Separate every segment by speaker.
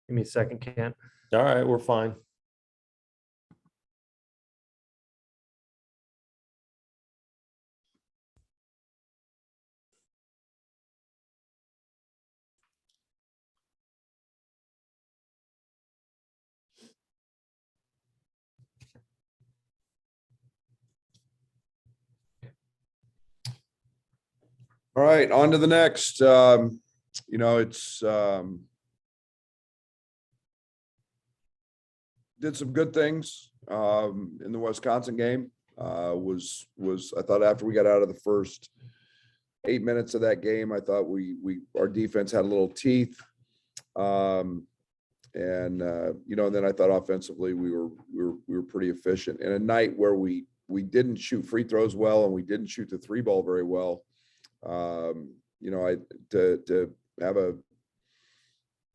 Speaker 1: Give me a second, Kent.
Speaker 2: All right, we're fine.
Speaker 3: All right, on to the next. It's did some good things in the Wisconsin game. Was I thought after we got out of the first 8 minutes of that game, I thought our defense had a little teeth. And then I thought offensively we were pretty efficient. And a night where we didn't shoot free throws well and we didn't shoot the three ball very well. To have a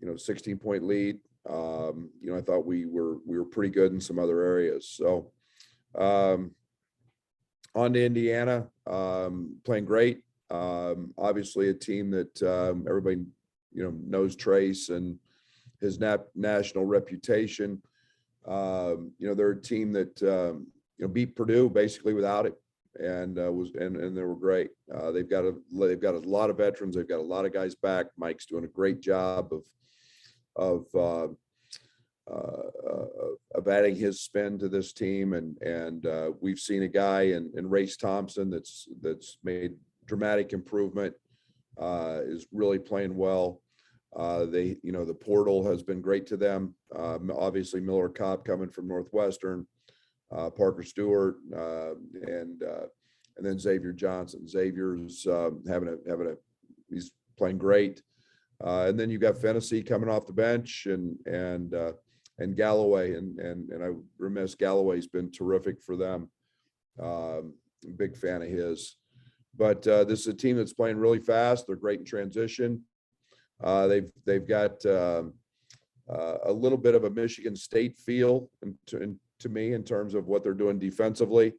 Speaker 3: 16-point lead, I thought we were pretty good in some other areas. So on to Indiana, playing great. Obviously a team that everybody knows Trace and his national reputation. They're a team that beat Purdue basically without it. And they were great. They've got a lot of veterans. They've got a lot of guys back. Mike's doing a great job of adding his spin to this team. And we've seen a guy in Race Thompson that's made dramatic improvement. Is really playing well. The portal has been great to them. Obviously Miller Kopp coming from Northwestern. Parker Stewart, and then Xavier Johnson. Xavier's he's playing great. And then you got Fennessy coming off the bench and Galloway and I remiss Galloway's been terrific for them. Big fan of his. But this is a team that's playing really fast. They're great in transition. They've got a little bit of a Michigan State feel to me in terms of what they're doing defensively.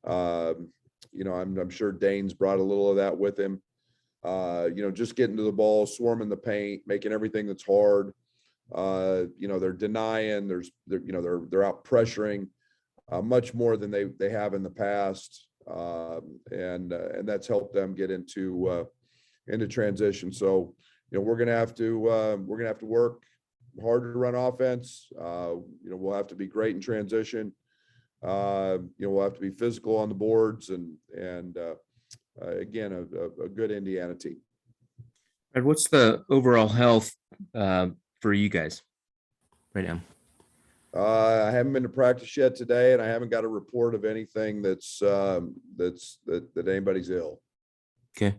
Speaker 3: I'm sure Dane's brought a little of that with him. Just getting to the ball, swarming the paint, making everything that's hard. They're denying, they're out pressuring much more than they have in the past. And that's helped them get into transition. So, we're going to have to work hard to run offense. We'll have to be great in transition. We'll have to be physical on the boards and again, a good Indiana team.
Speaker 4: And what's the overall health for you guys right now?
Speaker 3: I haven't been to practice yet today, and I haven't got a report of anything that anybody's ill.
Speaker 4: Okay.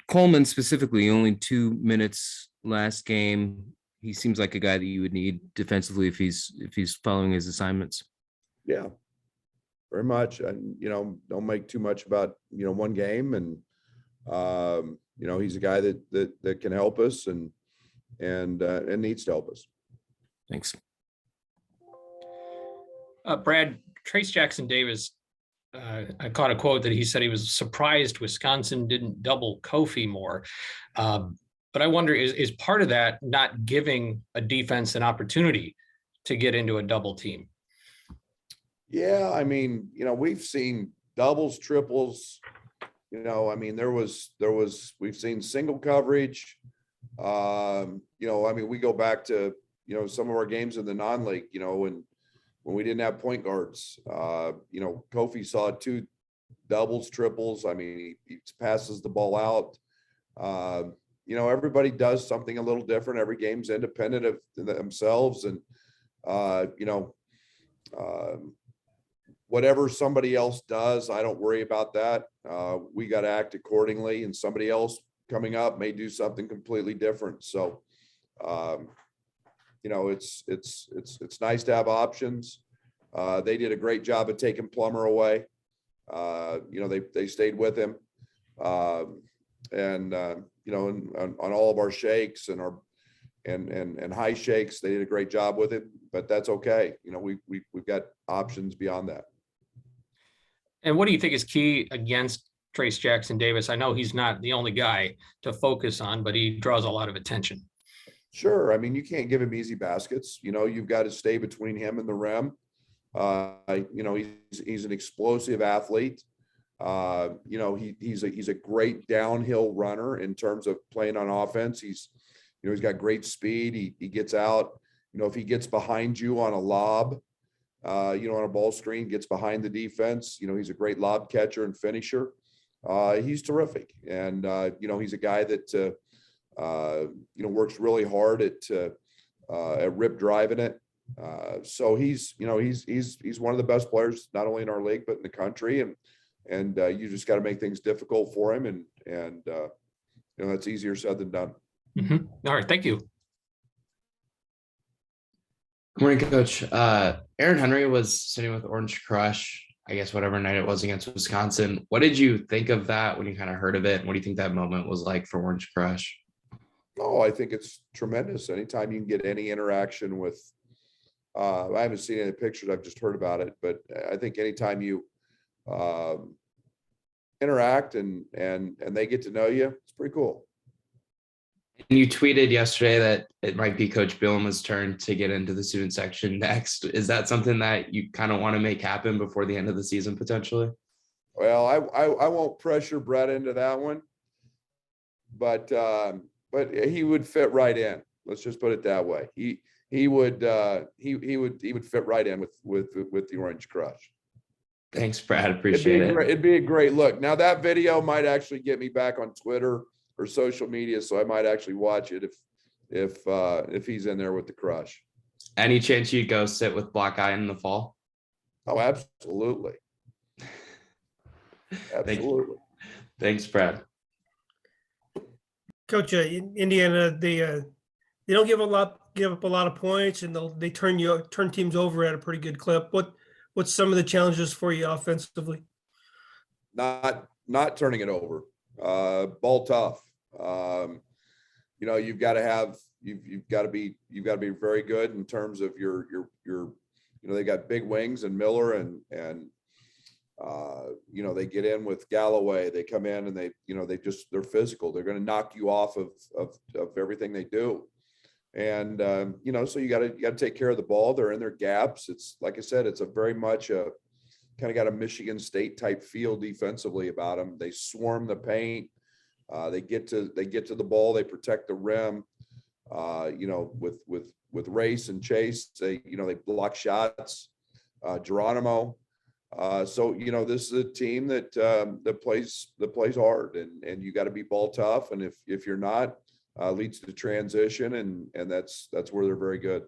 Speaker 4: Coleman specifically, only 2 minutes last game. He seems like a guy that you would need defensively if he's following his assignments.
Speaker 3: Yeah, very much. And, don't make too much about, one game. And, he's a guy that can help us and needs to help us.
Speaker 4: Thanks.
Speaker 5: Brad, Trace Jackson Davis, I caught a quote that he said he was surprised Wisconsin didn't double Kofi more. But I wonder, is part of that not giving a defense an opportunity to get into a double team?
Speaker 3: Yeah, we've seen doubles, triples. We've seen single coverage. We go back to, some of our games in the non-league, when we didn't have point guards. Kofi saw 2 doubles, triples. He passes the ball out. Everybody does something a little different. Every game's independent of themselves. And, whatever somebody else does, I don't worry about that. We got to act accordingly, and somebody else coming up may do something completely different. So, it's nice to have options. They did a great job of taking Plummer away. They stayed with him. And on all of our shakes and our and high shakes, they did a great job with it, but that's okay. We've got options beyond that.
Speaker 5: And what do you think is key against Trace Jackson Davis? I know he's not the only guy to focus on, but he draws a lot of attention.
Speaker 3: Sure. I mean, you can't give him easy baskets. You've got to stay between him and the rim. He's an explosive athlete. He's a great downhill runner in terms of playing on offense. He's got great speed. He gets out. If he gets behind you on a lob, on a ball screen, gets behind the defense, he's a great lob catcher and finisher. He's terrific. And, he's a guy that, works really hard at rip driving it. So he's one of the best players, not only in our league, but in the country. And you just got to make things difficult for him. And that's easier said than done.
Speaker 5: Mm-hmm. All right. Thank you.
Speaker 1: Good morning, Coach. Aaron Henry was sitting with Orange Crush, I guess, whatever night it was against Wisconsin. What did you think of that when you kind of heard of it? And what do you think that moment was like for Orange Crush?
Speaker 3: Oh, I think it's tremendous. Anytime you can get any interaction with, I haven't seen any pictures, I've just heard about it, but I think anytime you interact and they get to know you, it's pretty cool.
Speaker 1: And you tweeted yesterday that it might be Coach Bielema's turn to get into the student section next. Is that something that you kind of want to make happen before the end of the season potentially?
Speaker 3: Well, I won't pressure Brett into that one, but he would fit right in. Let's just put it that way. He would fit right in with the Orange Crush.
Speaker 1: Thanks, Brad. Appreciate it.
Speaker 3: It'd be a great look. Now that video might actually get me back on Twitter or social media, so I might actually watch it if he's in there with the Crush.
Speaker 1: Any chance you'd go sit with Black Eye in the fall?
Speaker 3: Oh, absolutely. Absolutely.
Speaker 1: Thanks, Brad.
Speaker 2: Coach, Indiana, they don't give up a lot of points, and they turn teams over at a pretty good clip. What's some of the challenges for you offensively?
Speaker 3: Not turning it over. Ball tough. You've got to be very good in terms of your they got big wings and Miller and they get in with Galloway. They come in and they're physical. They're going to knock you off of everything they do. And, so you got to take care of the ball. They're in their gaps. It's like I said, it's a very much kind of got a Michigan State type feel defensively about them. They swarm the paint. They get to the ball. They protect the rim. With Race and Chase, they block shots. Geronimo. So this is a team that plays hard, and you got to be ball tough. And if you're not, leads to transition, and that's where they're very good.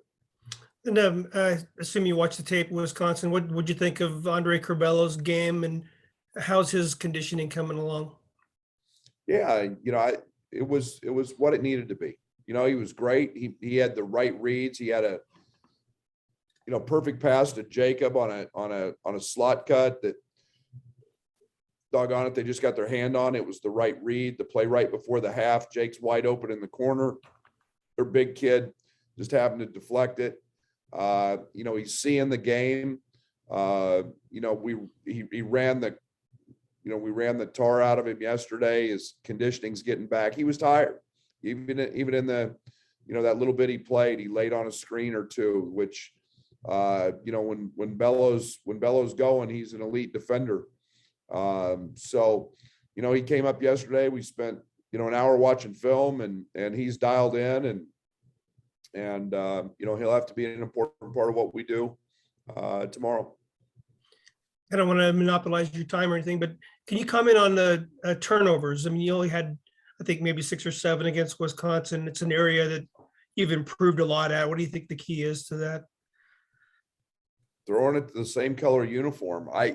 Speaker 2: And I assume you watched the tape of Wisconsin. What would you think of Andre Curbello's game, and how's his conditioning coming along?
Speaker 3: Yeah, it was what it needed to be. He was great. He had the right reads. He had a perfect pass to Jacob on a slot cut that, doggone it, they just got their hand on. It was the right read. The play right before the half. Jake's wide open in the corner. Their big kid just happened to deflect it. He's seeing the game. He ran the, we ran the tar out of him yesterday. His conditioning's getting back. He was tired. Even in the, that little bit he played, he laid on a screen or two, which, when Bellows going, he's an elite defender. So, he came up yesterday. We spent, an hour watching film, and he's dialed in, and he'll have to be an important part of what we do tomorrow.
Speaker 2: I don't want to monopolize your time or anything, but can you comment on the turnovers? I mean, you only had, I think, maybe 6 or 7 against Wisconsin. It's an area that you've improved a lot at. What do you think the key is to that?
Speaker 3: Throwing it to the same color uniform. I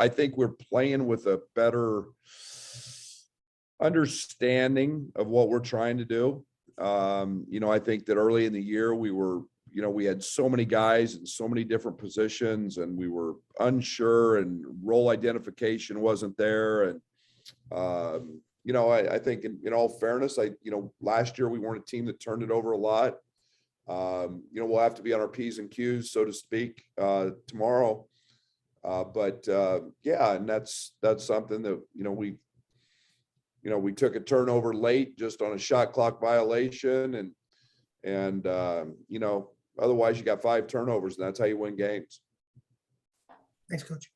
Speaker 3: think we're playing with a better understanding of what we're trying to do. I think that early in the year we were, we had so many guys in so many different positions, and we were unsure, and role identification wasn't there. And, I think in all fairness, last year we weren't a team that turned it over a lot. We'll have to be on our P's and Q's, so to speak, tomorrow. And that's something that, we took a turnover late just on a shot clock violation, and, And, you know, otherwise you got 5 turnovers and that's how you win games.
Speaker 2: Thanks, Coach.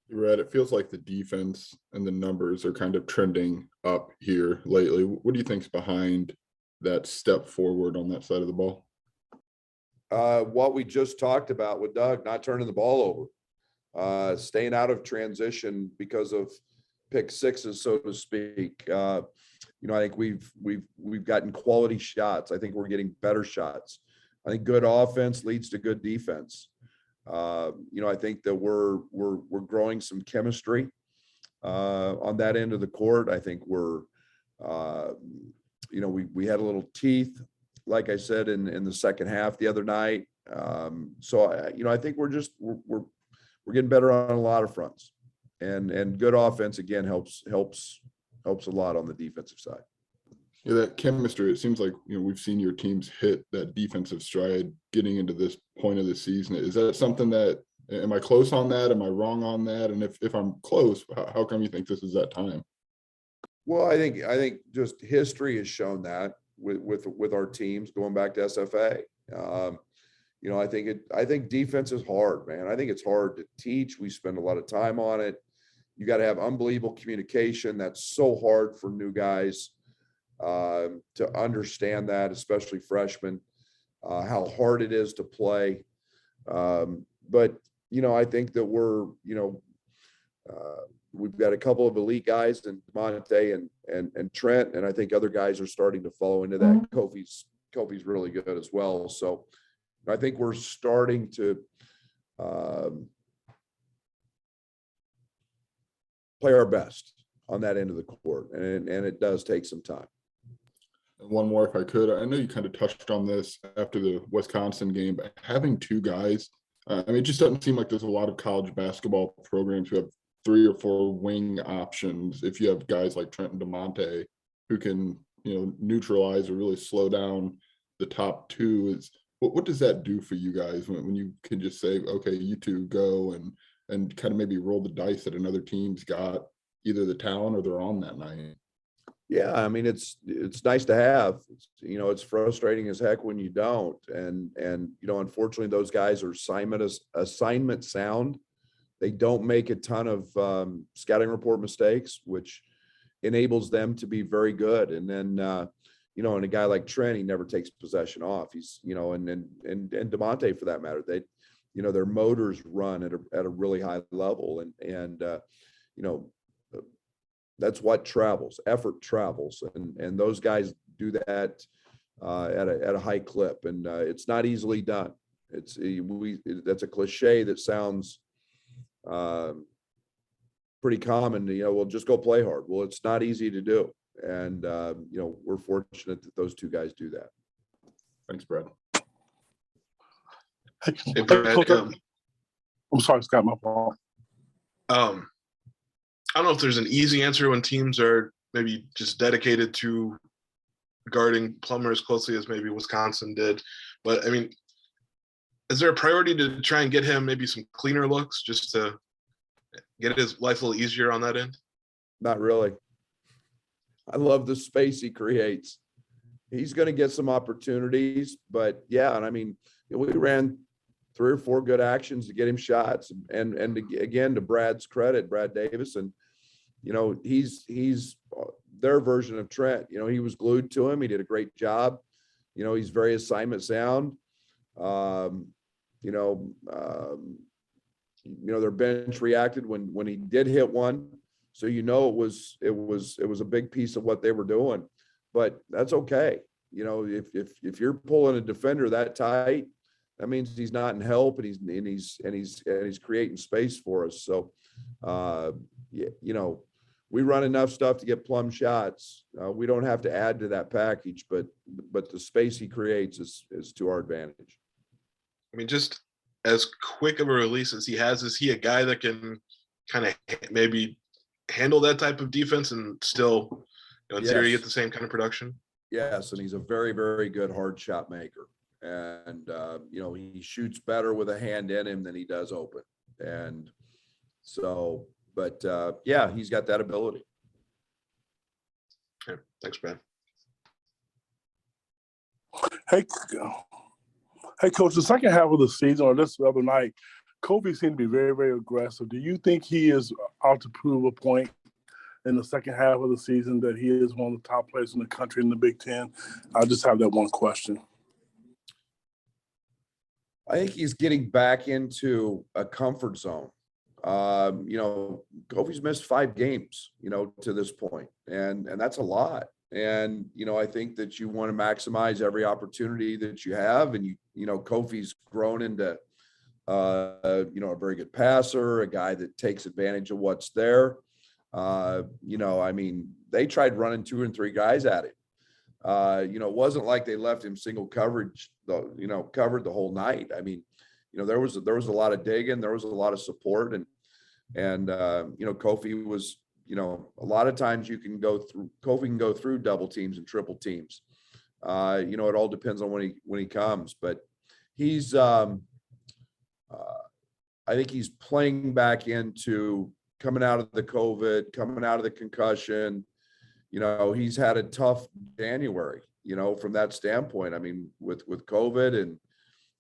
Speaker 6: Red, it feels like the defense and the numbers are kind of trending up here lately. What do you think's behind that step forward on that side of the ball?
Speaker 3: What we just talked about with Doug, not turning the ball over, staying out of transition because of pick sixes, so to speak. You know, I think we've gotten quality shots. I think we're getting better shots. I think good offense leads to good defense. You know, I think that we're growing some chemistry on that end of the court. I think we're, you know, we had a little teeth, like I said, in the second half the other night. So you know, I think we're getting better on a lot of fronts, and good offense again helps a lot on the defensive side.
Speaker 6: Yeah, that chemistry, it seems like, you know, we've seen your teams hit that defensive stride getting into this point of the season. Is that something that, am I close on that? Am I wrong on that? And if I'm close, how come you think this is that time?
Speaker 3: Well, I think just history has shown that with our teams going back to SFA. You know, I think defense is hard, man. I think it's hard to teach. We spend a lot of time on it. You got to have unbelievable communication. That's so hard for new guys to understand that, especially freshmen, how hard it is to play. But, you know, I think that we're, you know, we've got a couple of elite guys in Monte and Trent, and I think other guys are starting to follow into that. Kofi's really good as well. So I think we're starting to play our best on that end of the court, and it does take some time.
Speaker 6: And one more, if I could. I know you kind of touched on this after the Wisconsin game, but having 2 guys, I mean, it just doesn't seem like there's a lot of college basketball programs who have 3 or 4 wing options. If you have guys like Trent and DeMonte who can, you know, neutralize or really slow down the top 2, is what does that do for you guys when you can just say, okay, you 2 go and kind of maybe roll the dice that another team's got either the talent or they're on that night?
Speaker 3: Yeah, I mean, it's nice to have. You know, it's frustrating as heck when you don't. And you know, unfortunately, those guys are assignment sound. They don't make a ton of scouting report mistakes, which enables them to be very good. And then you know, and a guy like Trent, he never takes possession off. He's, you know, and DeMonte for that matter, they, you know, their motors run at a really high level, and you know, that's what travels. Effort travels, and those guys do that at a high clip, and it's not easily done. That's a cliche that sounds pretty common. You know, well, just go play hard. Well, it's not easy to do, and you know, we're fortunate that those 2 guys do that.
Speaker 6: Thanks, Brad.
Speaker 7: Hey, Brad, I'm sorry, Scott, my fault. I don't know if there's an easy answer when teams are maybe just dedicated to guarding Plummer as closely as maybe Wisconsin did. But I mean, is there a priority to try and get him maybe some cleaner looks just to get his life a little easier on that end?
Speaker 3: Not really. I love the space he creates. He's going to get some opportunities, but yeah, and I mean, we ran 3 or 4 good actions to get him shots, and again, to Brad's credit, Brad Davis, and you know, he's their version of Trent. You know, he was glued to him. He did a great job. You know, he's very assignment sound. You know, their bench reacted when he did hit one, so you know it was a big piece of what they were doing. But that's okay. You know, if you're pulling a defender that tight, that means he's not in help, and he's creating space for us. So, yeah, you know, we run enough stuff to get plum shots. We don't have to add to that package, but the space he creates is to our advantage.
Speaker 7: I mean, just as quick of a release as he has, is he a guy that can kind of maybe handle that type of defense and still, you know, in theory, get the same kind of production?
Speaker 3: Yes, and he's a very, very good hard shot maker. And, you know, he shoots better with a hand in him than he does open. And so, but yeah, he's got that ability.
Speaker 7: Okay. Thanks, Brad.
Speaker 8: Hey, hey, Coach. The second half of the season, or this other night, Kobe seemed to be very, very aggressive. Do you think he is out to prove a point in the second half of the season that he is one of the top players in the country in the Big Ten? I just have that one question.
Speaker 3: I think he's getting back into a comfort zone. Kofi's missed 5 games, to this point, and that's a lot. And, I think that you want to maximize every opportunity that you have. And, Kofi's grown into, a very good passer, a guy that takes advantage of what's there. They tried running 2 and 3 guys at him. It wasn't like they left him single coverage, covered the whole night. There was a lot of digging, there was a lot of support, and Kofi was, a lot of times Kofi can go through double teams and triple teams. It all depends on when he comes, but he's, I think he's playing back into coming out of the COVID, coming out of the concussion. He's had a tough January, from that standpoint. With COVID and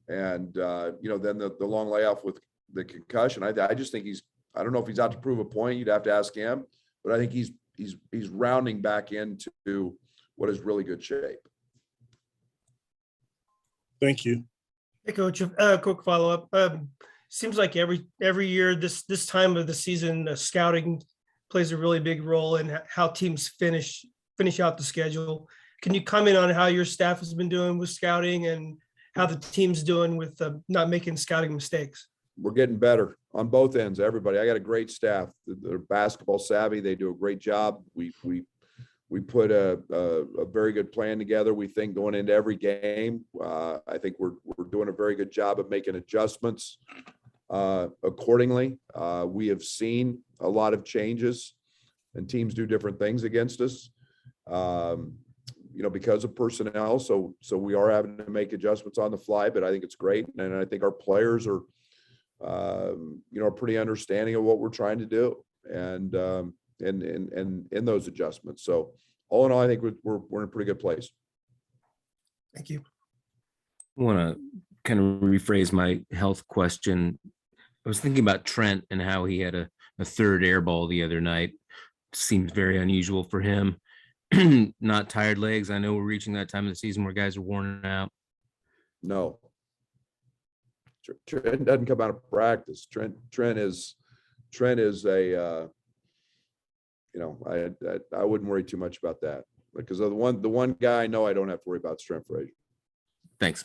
Speaker 3: then the long layoff with the concussion. I just think I don't know if he's out to prove a point. You'd have to ask him, but I think he's rounding back into what is really good shape.
Speaker 8: Thank you.
Speaker 2: Hey, Coach, quick follow-up. Seems like every year this time of the season, scouting plays a really big role in how teams finish out the schedule. Can you comment on how your staff has been doing with scouting and how the team's doing with not making scouting mistakes?
Speaker 3: We're getting better on both ends. Everybody, I got a great staff. They're basketball savvy. They do a great job. We put a very good plan together. We think going into every game. I think we're doing a very good job of making adjustments accordingly. We have seen a lot of changes, and teams do different things against us. Because of personnel. So we are having to make adjustments on the fly, but I think it's great. And I think our players are, pretty understanding of what we're trying to do and in those adjustments. So all in all, I think we're in a pretty good place.
Speaker 2: Thank you.
Speaker 4: I want to kind of rephrase my health question. I was thinking about Trent and how he had a third air ball the other night. Seems very unusual for him. Not tired legs. I know we're reaching that time of the season where guys are worn out.
Speaker 3: No. Trent doesn't come out of practice. Trent is a, I wouldn't worry too much about that because of the one guy I know I don't have to worry about Trent Frazier.
Speaker 4: Thanks.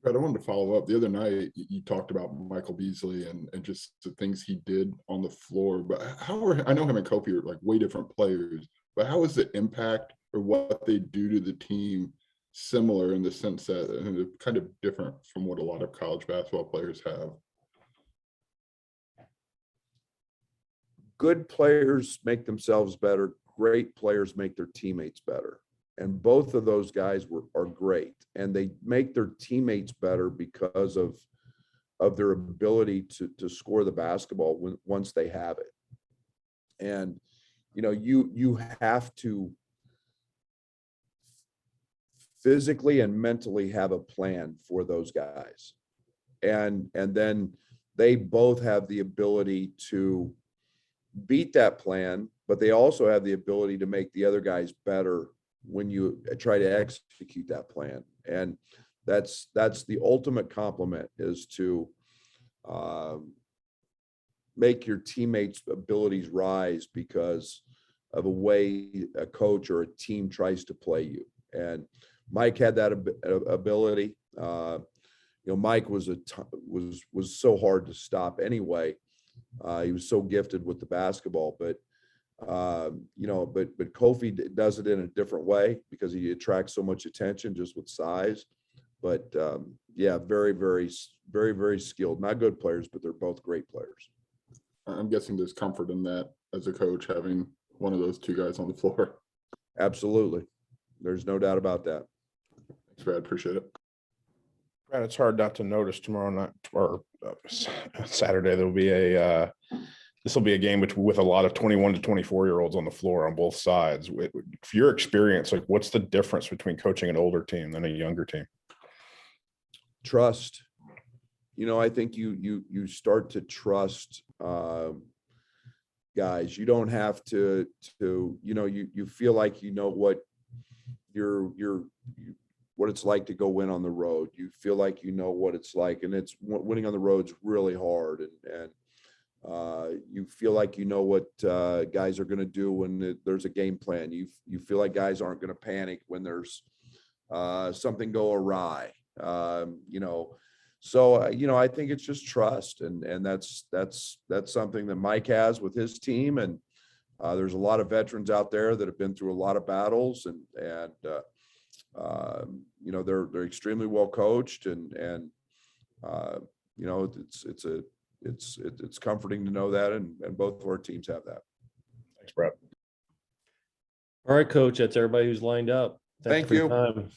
Speaker 6: Brad, I wanted to follow up. The other night, you talked about Michael Beasley and just the things he did on the floor. But I know him and Kofi are like way different players, but how is the impact or what they do to the team similar in the sense that they're kind of different from what a lot of college basketball players have?
Speaker 3: Good players make themselves better. Great players make their teammates better. And both of those guys are great. And they make their teammates better because of their ability to score the basketball once they have it. And, you have to physically and mentally have a plan for those guys. And then they both have the ability to beat that plan, but they also have the ability to make the other guys better when you try to execute that plan. And that's the ultimate compliment, is to make your teammates' abilities rise because of a way a coach or a team tries to play you. And Mike had that ability. Mike was so hard to stop anyway. He was so gifted with the basketball, but Kofi does it in a different way because he attracts so much attention just with size. But very, very, very, very skilled. Not good players, but they're both great players.
Speaker 6: I'm guessing there's comfort in that as a coach, having one of those two guys on the floor.
Speaker 3: Absolutely. There's no doubt about that.
Speaker 6: Thanks, Brad. Appreciate it.
Speaker 9: Brad, it's hard not to notice tomorrow night or Saturday, there'll be a this will be a game with a lot of 21 to 24-year-olds on the floor on both sides. For your experience, like what's the difference between coaching an older team than a younger team?
Speaker 3: Trust. I think you start to trust guys. You don't have to you feel like what what it's like to go win on the road. You feel like what it's like, and it's winning on the road's really hard, and you feel like what guys are going to do when there's a game plan. You feel like guys aren't going to panic when there's something go awry. So I think it's just trust, and that's something that Mike has with his team, and there's a lot of veterans out there that have been through a lot of battles, and they're extremely well coached, and it's comforting to know that, and both of our teams have that.
Speaker 9: Thanks, Brett.
Speaker 10: All right, Coach, that's everybody who's lined up.
Speaker 3: Thank
Speaker 10: for your
Speaker 3: you.
Speaker 10: time.